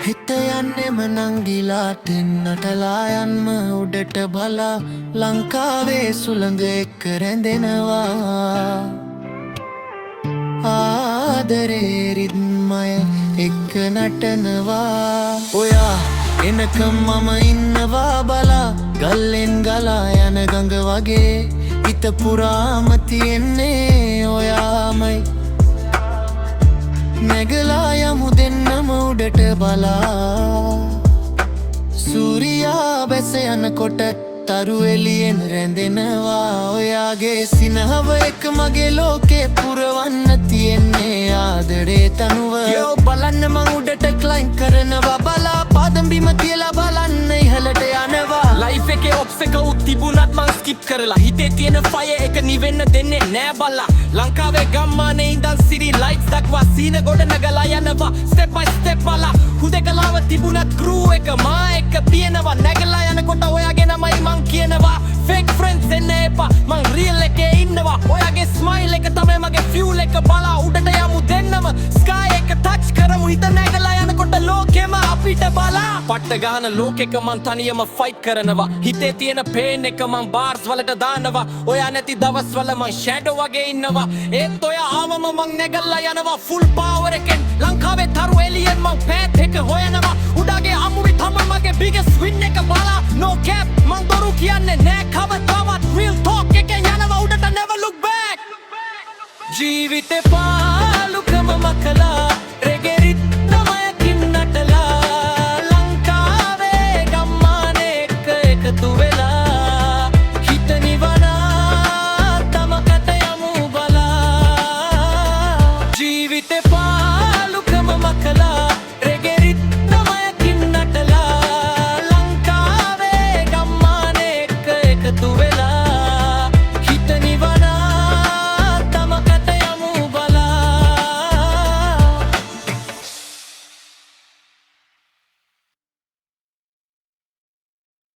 හිත යන්නෙම නංගිලාට නටලා යන්ම උඩට බලා ලංකාවේ සුළඟ එක්ක රැඳෙනවා ආදරේ රිද්මය එක්ක නටනවා ඔයා එනකම් මම ඉන්නවා බලා ගල්ලෙන් ගලා යන ගඟ වගේ හිත පුරාම තියෙන්නේ ඔයාමයි නැගලා යමු දෙන්නම උඩට බලා සූර්යා බැස යනකොට තරු එළියෙන් රැඳෙනවා ඔයාගේ සිනහව එක මගේ ලෝකේ පුරවන්න තියෙන්නේ ආදරේ තනුව යෝ බලන්න මං උඩට ක්ලයිම් කරනවා බලා පාදම් බිම තියලා බලන්න ඉහළට යනවා ලයිෆ් එකේ ඔප්ස් එක උත් තිබුණත් මං ස්කිප් කරලා හිතේ තියෙන ෆයර් එක නිවෙන්න දෙන්නේ නෑ බලා ලංකාවේ ගම්මානේ ඉඳන් සිරි ලයිට්ස් දක්වා සීන ගොඩ නගලා යනවා ස්ටෙප් බයි ස්ටෙප් බලා හුදකලාව තිබුණත් ක්‍රූ එක මා එක්ක පියනවා නැගලා යනකොට ඔයාගේ නමයි මං කියනවා fake friends එන්න එපා මං real එකේ ඉන්නවා ඔයාගේ smile එක තමයි මගේ fuel එක බලා උඩට යමු දෙන්නම sky එක touch කරමු හිත නැගලා යනකොට ලෝකෙම අපිට බලා පට්ට ගහන ලෝකෙක මං තනියම fight කරනවා හිතේ තියෙන pain එක මං bars වලට දානවා ඔයා නැති දවස්වල මං shadow වගේ ඉන්නවා ඒත් ඔයා ආවම මං නැගලා යනවා full power එකෙන් ලංකාවේ තරු එළියෙන් මං path එක හොයනවා උඩගේ අමුවි තමයි මගේ biggest win එක බලා no cap මං දොරු කියන්නේ නෑ කවදාවත් real talk එකෙන් යනවා උඩට never look back ජීවිතේ පාලුකම මකලා